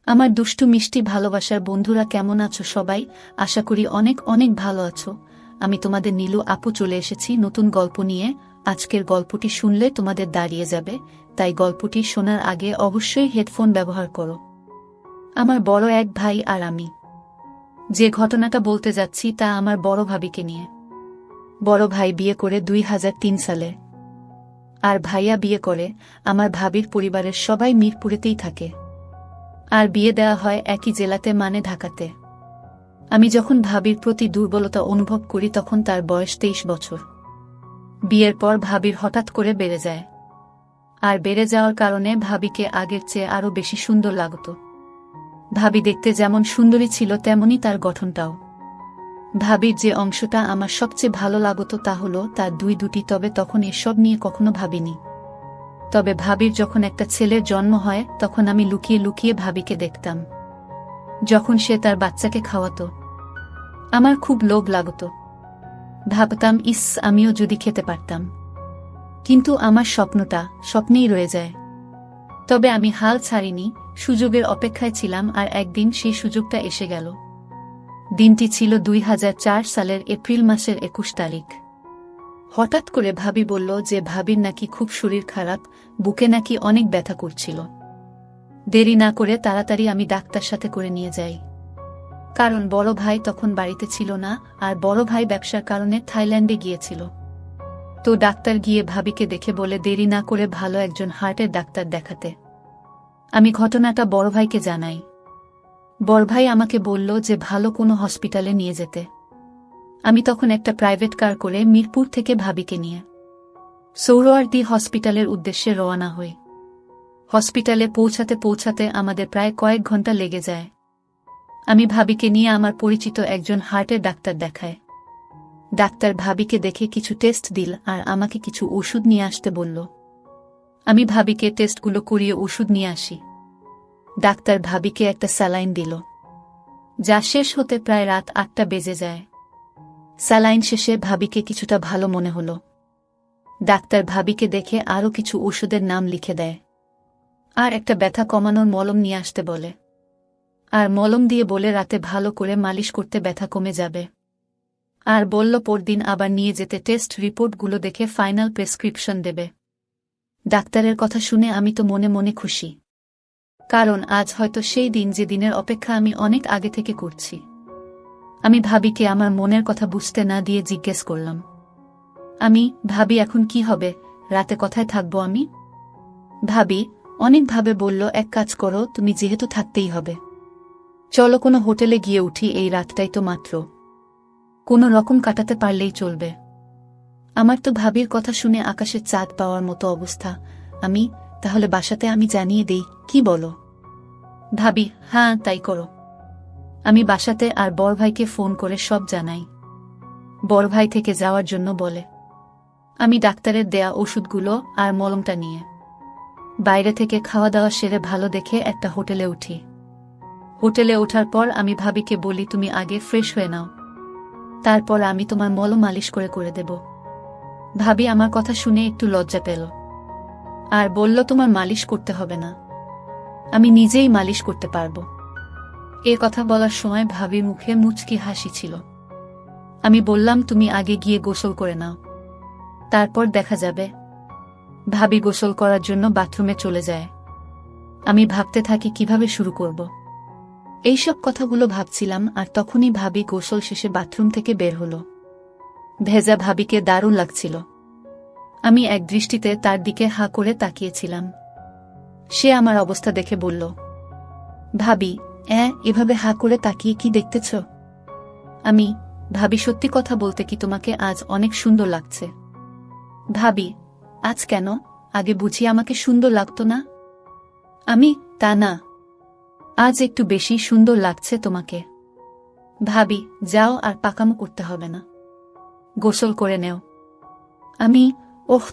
আমার দুষ্টু মিষ্টি ভালোবাসার বন্ধুরা কেমন আছো সবাই? আশা করি অনেক অনেক ভালো আছো। আমি তোমাদের নীলু আপু চলে এসেছি নতুন গল্প নিয়ে। আজকের গল্পটি শুনলে তোমাদের দাঁড়িয়ে যাবে, তাই গল্পটি শোনার আগে অবশ্যই হেডফোন ব্যবহার করো। আমার বড় এক ভাই আর আমি যে ঘটনাটা বলতে যাচ্ছি তা আমার বড় ভাবিকে নিয়ে। বড় ভাই বিয়ে করে 2003 সালে, আর ভাইয়া বিয়ে করে। আমার ভাবির পরিবারের সবাই মিরপুরেতেই থাকে, আর বিয়ে দেওয়া হয় একই জেলাতে, মানে ঢাকাতে। আমি যখন ভাবির প্রতি দুর্বলতা অনুভব করি তখন তার বয়স 23 বছর। বিয়ের পর ভাবির হঠাৎ করে বেড়ে যায়, আর বেড়ে যাওয়ার কারণে ভাবিকে আগের চেয়ে আরও বেশি সুন্দর লাগত। ভাবি দেখতে যেমন সুন্দরী ছিল তেমনই তার গঠনটাও। ভাবির যে অংশটা আমার সবচেয়ে ভালো লাগত তা হলো তার দুটি, তবে তখন এসব নিয়ে কখনো ভাবিনি। তবে ভাবির যখন একটা ছেলের জন্ম হয় তখন আমি লুকিয়ে লুকিয়ে ভাবিকে দেখতাম। যখন সে তার বাচ্চাকে খাওয়াতো আমার খুব লোভ লাগত। ভাবতাম, ইস, আমিও যদি খেতে পারতাম। কিন্তু আমার স্বপ্নটা স্বপ্নেই রয়ে যায়। তবে আমি হাল ছাড়িনি, সুযোগের অপেক্ষায় ছিলাম, আর একদিন সেই সুযোগটা এসে গেল। দিনটি ছিল 2004 সালের এপ্রিল মাসের 21 তারিখ। হঠাৎ করে ভাবি বলল যে ভাবির নাকি খুব শরীর খারাপ, বুকে নাকি অনেক ব্যথা করছিল। দেরি না করে তাড়াতাড়ি আমি ডাক্তার সাথে করে নিয়ে যাই, কারণ বড় ভাই তখন বাড়িতে ছিল না, আর বড় ভাই ব্যবসার কারণে থাইল্যান্ডে গিয়েছিল। তো ডাক্তার গিয়ে ভাবিকে দেখে বলে দেরি না করে ভালো একজন হার্টের ডাক্তার দেখাতে। আমি ঘটনাটা বড় ভাইকে জানাই। বড় ভাই আমাকে বলল যে ভালো কোনো হসপিটালে নিয়ে যেতে। আমি তখন একটা প্রাইভেট কার করে মিরপুর থেকে ভাবিকে নিয়ে সৌরওয়ার্দী হসপিটালের উদ্দেশ্যে রওনা হই। হসপিটালে পৌঁছাতে পৌঁছাতে আমাদের প্রায় কয়েক ঘন্টা লেগে যায়। আমি ভাবিকে নিয়ে আমার পরিচিত একজন হার্টের ডাক্তার দেখায়। ডাক্তার ভাবিকে দেখে কিছু টেস্ট দিল আর আমাকে কিছু ওষুধ নিয়ে আসতে বলল। আমি ভাবিকে টেস্টগুলো করিয়ে ওষুধ নিয়ে আসি। ডাক্তার ভাবিকে একটা স্যালাইন দিল, যা শেষ হতে প্রায় রাত 8টা বেজে যায়। স্যালাইন শেষে ভাবিকে কিছুটা ভালো মনে হলো। ডাক্তার ভাবিকে দেখে আরও কিছু ওষুধের নাম লিখে দেয়, আর একটা ব্যথা কমানোর মলম নিয়ে আসতে বলে। আর মলম দিয়ে বলে রাতে ভালো করে মালিশ করতে ব্যথা কমে যাবে। আর বলল পরদিন আবার নিয়ে যেতে টেস্ট রিপোর্টগুলো দেখে ফাইনাল প্রেসক্রিপশন দেবে। ডাক্তারের কথা শুনে আমি তো মনে মনে খুশি, কারণ আজ হয়তো সেই দিন যে দিনের অপেক্ষা আমি অনেক আগে থেকে করছি। আমি ভাবিকে আমার মনের কথা বুঝতে না দিয়ে জিজ্ঞেস করলাম, ভাবি এখন কি হবে, রাতে কথায় থাকবো আমি? ভাবি অনেকভাবে বলল, এক কাজ করো, তুমি যেহেতু থাকতেই হবে, চলো কোনো হোটেলে গিয়ে উঠি, এই রাতটাই তো মাত্র, কোনো রকম কাটাতে পারলেই চলবে। আমার তো ভাবির কথা শুনে আকাশের চাঁদ পাওয়ার মতো অবস্থা। তাহলে বাসাতে আমি জানিয়ে দেই, কি বলো? ভাবি, হ্যাঁ তাই করো। আমি বাসাতে আর বড় ভাইকে ফোন করে সব জানাই। বড় ভাই থেকে যাওয়ার জন্য বলে। আমি ডাক্তারের দেয়া ওষুধগুলো আর মলমটা নিয়ে বাইরে থেকে খাওয়া দাওয়া সেরে ভালো দেখে একটা হোটেলে উঠি। হোটেলে ওঠার পর আমি ভাবিকে বলি, তুমি আগে ফ্রেশ হয়ে নাও, তারপর আমি তোমার মলম মালিশ করে দেব। ভাবি আমার কথা শুনে একটু লজ্জা পেল, আর বলল, তোমার মালিশ করতে হবে না, আমি নিজেই মালিশ করতে পারবো। এ কথা বলার সময় ভাবির মুখে মুচকি হাসি ছিল। আমি বললাম, তুমি আগে গিয়ে গোসল করে নাও, তারপর দেখা যাবে। ভাবি গোসল করার জন্য বাথরুমে চলে যায়। আমি ভাবতে থাকি কিভাবে শুরু করব। এইসব কথাগুলো ভাবছিলাম, আর তখনই ভাবি গোসল শেষে বাথরুম থেকে বের হলো। ভেজা ভাবিকে দারুণ লাগছিল। আমি এক দৃষ্টিতে তার দিকে হাঁ করে তাকিয়েছিলাম। সে আমার অবস্থা দেখে বলল, ভাবি, এভাবে হাঁ করে তাকিয়ে কি দেখতেছ? ভাবি, সত্যি কথা বলতে কি তোমাকে আজ অনেক সুন্দর লাগছে। ভাবি, আজ কেন? আগে বুঝি আমাকে সুন্দর লাগতো না? তা না, আজ একটু বেশি সুন্দর লাগছে তোমাকে। ভাবি, যাও, আর পাকামো করতে হবে না, গোসল করে নেও।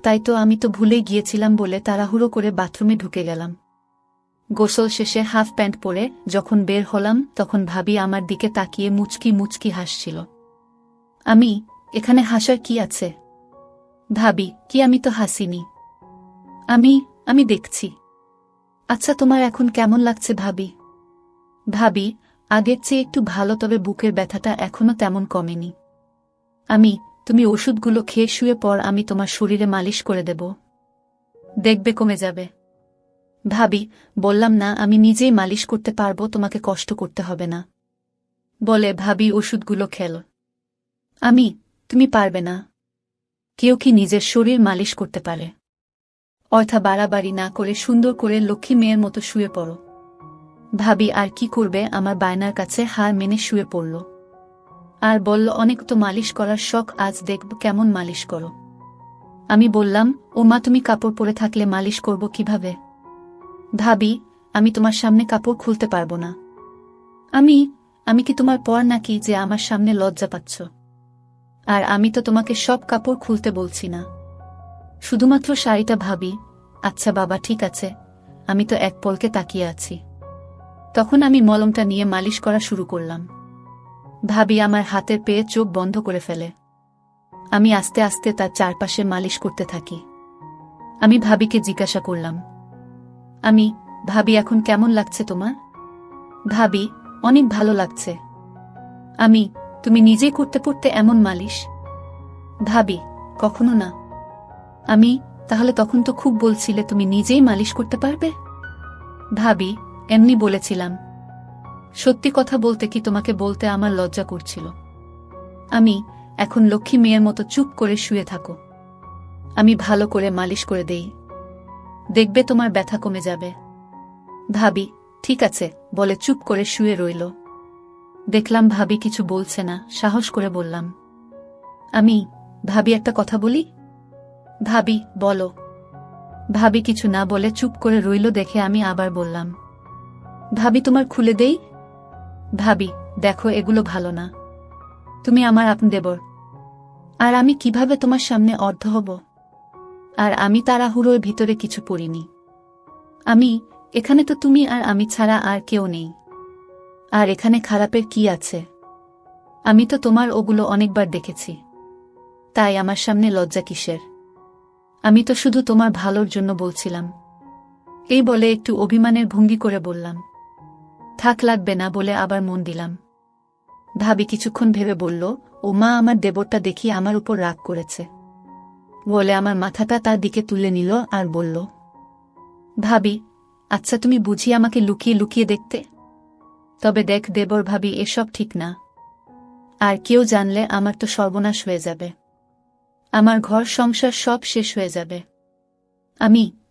তাই তো, আমি তো ভুলেই গিয়েছিলাম বলে তাড়াহুড়ো করে বাথরুমে ঢুকে গেলাম। গোসল শেষে হাফ প্যান্ট পরে যখন বের হলাম তখন ভাবি আমার দিকে তাকিয়ে মুচকি মুচকি হাসছিল। এখানে হাসার কি আছে? ভাবি, কি, আমি তো হাসিনি। আমি দেখছি। আচ্ছা, তোমার এখন কেমন লাগছে ভাবি? ভাবি, আগের চেয়ে একটু ভালো, তবে বুকের ব্যথাটা এখনো তেমন কমেনি। তুমি ওষুধগুলো খেয়ে শুয়ে পর, আমি তোমার শরীরে মালিশ করে দেব, দেখবে কমে যাবে। ভাবি, বললাম না আমি নিজেই মালিশ করতে পারবো, তোমাকে কষ্ট করতে হবে না, বলে ভাবি ওষুধগুলো খেল। তুমি পারবে না? কেউ কি নিজের শরীর মালিশ করতে পারে? অর্থা বাড়াবাড়ি না করে সুন্দর করে লক্ষ্মী মেয়ের মতো শুয়ে পড়ো। ভাবি আর কি করবে, আমার বায়নার কাছে হার মেনে শুয়ে পড়ল আর বলল, অনেক তো মালিশ করার শখ, আজ দেখব কেমন মালিশ করো। আমি বললাম, ও মা, তুমি কাপড় পরে থাকলে মালিশ করব কিভাবে? ভাবি, আমি তোমার সামনে কাপড় খুলতে পারবো না। আমি কি তোমার পর নাকি যে আমার সামনে লজ্জা পাচ্ছ? আর আমি তো তোমাকে সব কাপড় খুলতে বলছি না, শুধুমাত্র শাড়িটা। ভাবি, আচ্ছা বাবা, ঠিক আছে, আমি তো এক পলকে তাকিয়ে আছি। তখন আমি মলমটা নিয়ে মালিশ করা শুরু করলাম। ভাবি আমার হাতের পেয়ে চোখ বন্ধ করে ফেলে। আমি আস্তে আস্তে তার চারপাশে মালিশ করতে থাকি। আমি ভাবিকে জিজ্ঞাসা করলাম, ভাবি, এখন কেমন লাগছে তোমার? ভাবি, অনেক ভালো লাগছে। তুমি নিজেই করতে পড়তে এমন মালিশ? ভাবি, কখনো না। তাহলে তখন তো খুব বলছিলে তুমি নিজেই মালিশ করতে পারবে। ভাবি, এমনি বলেছিলাম। সত্যি কথা বলতে কি, তোমাকে বলতে আমার লজ্জা করছিল। এখন লক্ষ্মী মেয়ের মতো চুপ করে শুয়ে থাকো, আমি ভালো করে মালিশ করে দেই, দেখবে তোমার ব্যথা কমে যাবে। ভাবি, ঠিক আছে বলে চুপ করে শুয়ে রইল। দেখলাম ভাবি কিছু বলছে না, সাহস করে বললাম, ভাবি একটা কথা বলি। ভাবি, বলো। ভাবি কিছু না বলে চুপ করে রইল দেখে আমি আবার বললাম, ভাবি তোমার খুলে দেই। ভাবি, দেখো এগুলো ভালো না, তুমি আমার আপন দেবর, আর আমি কিভাবে তোমার সামনে অর্ধ হব? আর আমি তাড়াহুড়োর ভিতরে কিছু পড়িনি। এখানে তো তুমি আর আমি ছাড়া আর কেউ নেই, আর এখানে খারাপের কি আছে? আমি তো তোমার ওগুলো অনেকবার দেখেছি, তাই আমার সামনে লজ্জা কিসের? আমি তো শুধু তোমার ভালোর জন্য বলছিলাম। এই বলে একটু অভিমানের ভঙ্গি করে বললাম, থাক লাগবে না, বলে আবার মন দিলাম। ভাবি কিছুক্ষণ ভেবে বলল, ও মা, আমার দেবরটা দেখি আমার উপর রাগ করেছে, বলে আমার মাথাটা তার দিকে তুলে নিল আর বলল, ভাবি, আচ্ছা তুমি বুঝি আমাকে লুকিয়ে লুকিয়ে দেখতে? তবে দেখ দেবর ভাবি, এসব ঠিক না, আর কেউ জানলে আমার তো সর্বনাশ হয়ে যাবে, আমার ঘর সংসার সব শেষ হয়ে যাবে।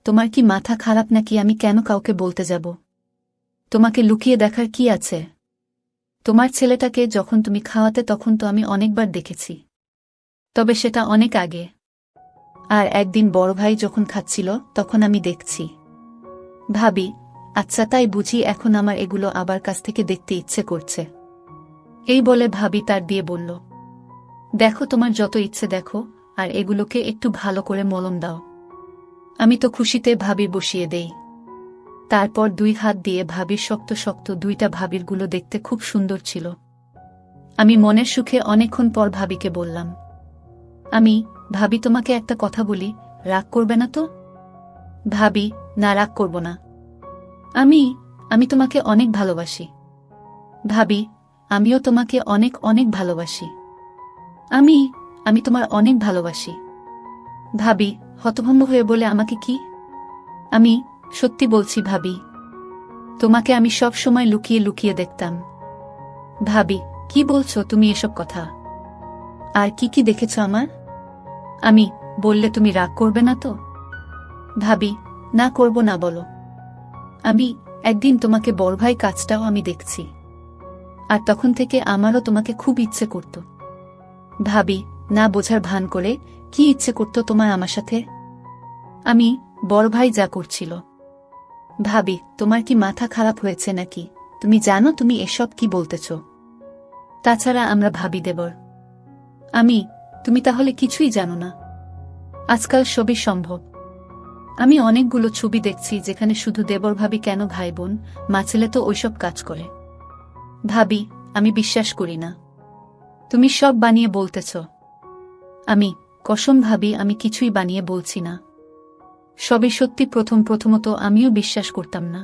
তোমার কি মাথা খারাপ নাকি? আমি কেন কাউকে বলতে যাব? তোমাকে লুকিয়ে দেখার কি আছে? তোমার ছেলেটাকে যখন তুমি খাওয়াতে তখন তো আমি অনেকবার দেখেছি, তবে সেটা অনেক আগে। আর একদিন বড় ভাই যখন খাচ্ছিল তখন আমি দেখছি। ভাবি, আচ্ছা তাই বুঝি, এখন আমার এগুলো আবার কাছ থেকে দেখতে ইচ্ছে করছে। এই বলে ভাবি তার দিয়ে বলল, দেখো তোমার যত ইচ্ছে দেখো, আর এগুলোকে একটু ভালো করে মলম দাও। আমি তো খুশিতে ভাবি বসিয়ে দেই। তারপর দুই হাত দিয়ে ভাবির শক্ত শক্ত দুইটা ভাবিরগুলো দেখতে খুব সুন্দর ছিল। আমি মনের সুখে অনেকক্ষণ পর ভাবিকে বললাম, ভাবি তোমাকে একটা কথা বলি, রাগ করবে না তো? ভাবি, না, রাগ করব না। আমি তোমাকে অনেক ভালোবাসি। ভাবি, আমিও তোমাকে অনেক অনেক ভালোবাসি। আমি তোমার অনেক ভালোবাসি। ভাবি হতভম্ব হয়ে বলে, আমাকে কি? আমি সত্যি বলছি ভাবি, তোমাকে আমি সব সময় লুকিয়ে লুকিয়ে দেখতাম। ভাবি, কি বলছো তুমি এসব কথা? আর কি কি দেখেছ আমার? আমি বললে তুমি রাগ করবে না তো? ভাবি, না, করব না, বলো। একদিন তোমাকে বড় ভাই কাজটাও আমি দেখছি, আর তখন থেকে আমারও তোমাকে খুব ইচ্ছে করত। ভাবি, না বোঝার ভান করে, কি ইচ্ছে করত তোমার আমার সাথে? বড় ভাই যা করছিল। ভাবি, তোমার কি মাথা খারাপ হয়েছে নাকি? তুমি জানো তুমি এসব কি বলতেছ? তাছাড়া আমরা ভাবি দেবর। তুমি তাহলে কিছুই জানো না? আজকাল সবই সম্ভব। আমি অনেকগুলো ছবি দেখছি যেখানে শুধু দেবর ভাবি কেন, ভাই বোন মা ছেলে তো ওইসব কাজ করে। ভাবি, আমি বিশ্বাস করি না, তুমি সব বানিয়ে বলতেছ। কসম ভাবি, আমি কিছুই বানিয়ে বলছি না, সবই সত্যি। প্রথমত আমিও বিশ্বাস করতাম না,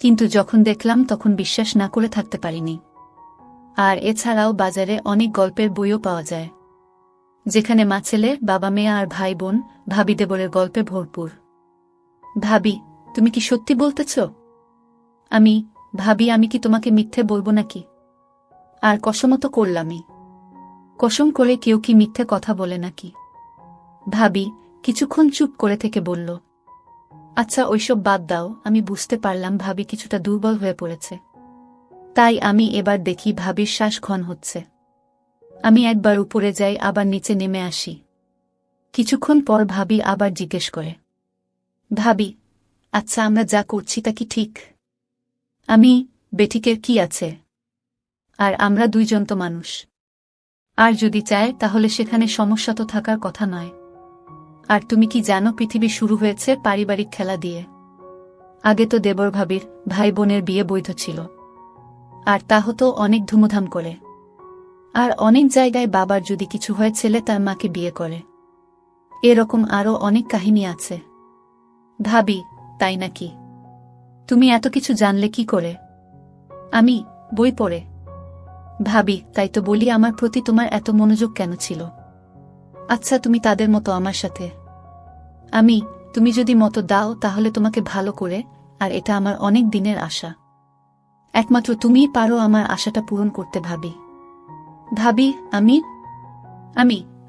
কিন্তু যখন দেখলাম তখন বিশ্বাস না করে থাকতে পারিনি। আর এছাড়াও বাজারে অনেক গল্পের বইও পাওয়া যায়, যেখানে মা ছেলে, বাবা মেয়ে আর ভাই বোন, ভাবি দেবরের গল্পে ভরপুর। ভাবি, তুমি কি সত্যি বলতেছ? ভাবি, আমি কি তোমাকে মিথ্যে বলবো নাকি? আর কসমও তো করলামই। কসম করে কেউ কি মিথ্যে কথা বলে নাকি? ভাবি কিছুক্ষণ চুপ করে থেকে বলল, আচ্ছা ওইসব বাদ দাও। আমি বুঝতে পারলাম ভাবি কিছুটা দুর্বল হয়ে পড়েছে। তাই আমি এবার দেখি ভাবির শ্বাস ঘন হচ্ছে। আমি একবার উপরে যাই, আবার নিচে নেমে আসি। কিছুক্ষণ পর ভাবি আবার জিজ্ঞেস করে, ভাবি, আচ্ছা আমরা যা করছি তা কি ঠিক? বেঠিকের কি আছে? আর আমরা দুইজন তো মানুষ। আর যদি চায় তাহলে সেখানে সমস্যা তো থাকার কথা নয়। আর তুমি কি জানো পৃথিবী শুরু হয়েছে পারিবারিক খেলা দিয়ে। আগে তো দেবর ভাবির ভাই বোনের বিয়ে বৈধ ছিল, আর তা হতো অনেক ধুমধাম করে। আর অনেক জায়গায় বাবার যদি কিছু হয় ছেলে তার মাকে বিয়ে করে। এরকম আরও অনেক কাহিনী আছে। ভাবি, তাই নাকি? তুমি এত কিছু জানলে কি করে? বই পড়ে। ভাবি, তাই তো বলি আমার প্রতি তোমার এত মনোযোগ কেন ছিল? আচ্ছা তুমি তাদের মতো আমার সাথে। তুমি যদি মতো দাও তাহলে তোমাকে ভালো করে, আর এটা আমার অনেক দিনের আশা। একমাত্র তুমিই পারো আমার আশাটা পূরণ করতে। ভাবি,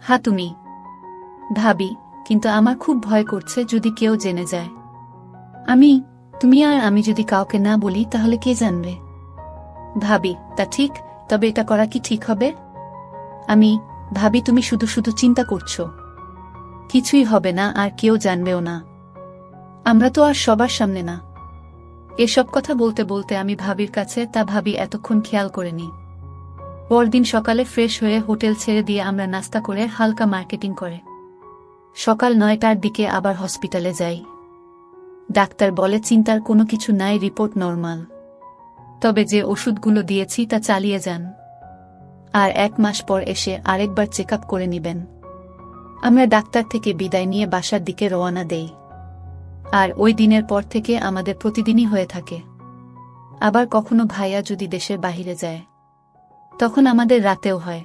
হ্যাঁ তুমি। ভাবি, কিন্তু আমার খুব ভয় করছে যদি কেউ জেনে যায়। তুমি আর আমি যদি কাউকে না বলি তাহলে কে জানবে? ভাবি, তা ঠিক, তবে এটা করা কি ঠিক হবে? ভাবি তুমি শুধু শুধু চিন্তা করছো। কিছুই হবে না, আর কেউ জানবেও না। আমরা তো আর সবার সামনে না। এসব কথা বলতে বলতে আমি ভাবির কাছে, তা ভাবি এতক্ষণ খেয়াল করেনি। পরদিন সকালে ফ্রেশ হয়ে হোটেল ছেড়ে দিয়ে আমরা নাস্তা করে হালকা মার্কেটিং করে সকাল 9টার দিকে আবার হসপিটালে যাই। ডাক্তার বলে চিন্তার কোনো কিছু নাই, রিপোর্ট নরমাল। তবে যে ওষুধগুলো দিয়েছি তা চালিয়ে যান, আর 1 মাস পর এসে আরেকবার চেক আপ করে নিবেন। আমরা ডাক্তার থেকে বিদায় নিয়ে বাসার দিকে রওনা দেই। আর ওই দিনের পর থেকে আমাদের প্রতিদিনই হয়ে থাকে। আবার কখনো ভাইয়া যদি দেশের বাহিরে যায় তখন আমাদের রাতেও হয়।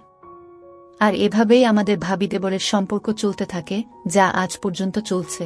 আর এভাবেই আমাদের ভাবি দেবরের সম্পর্ক চলতে থাকে, যা আজ পর্যন্ত চলছে।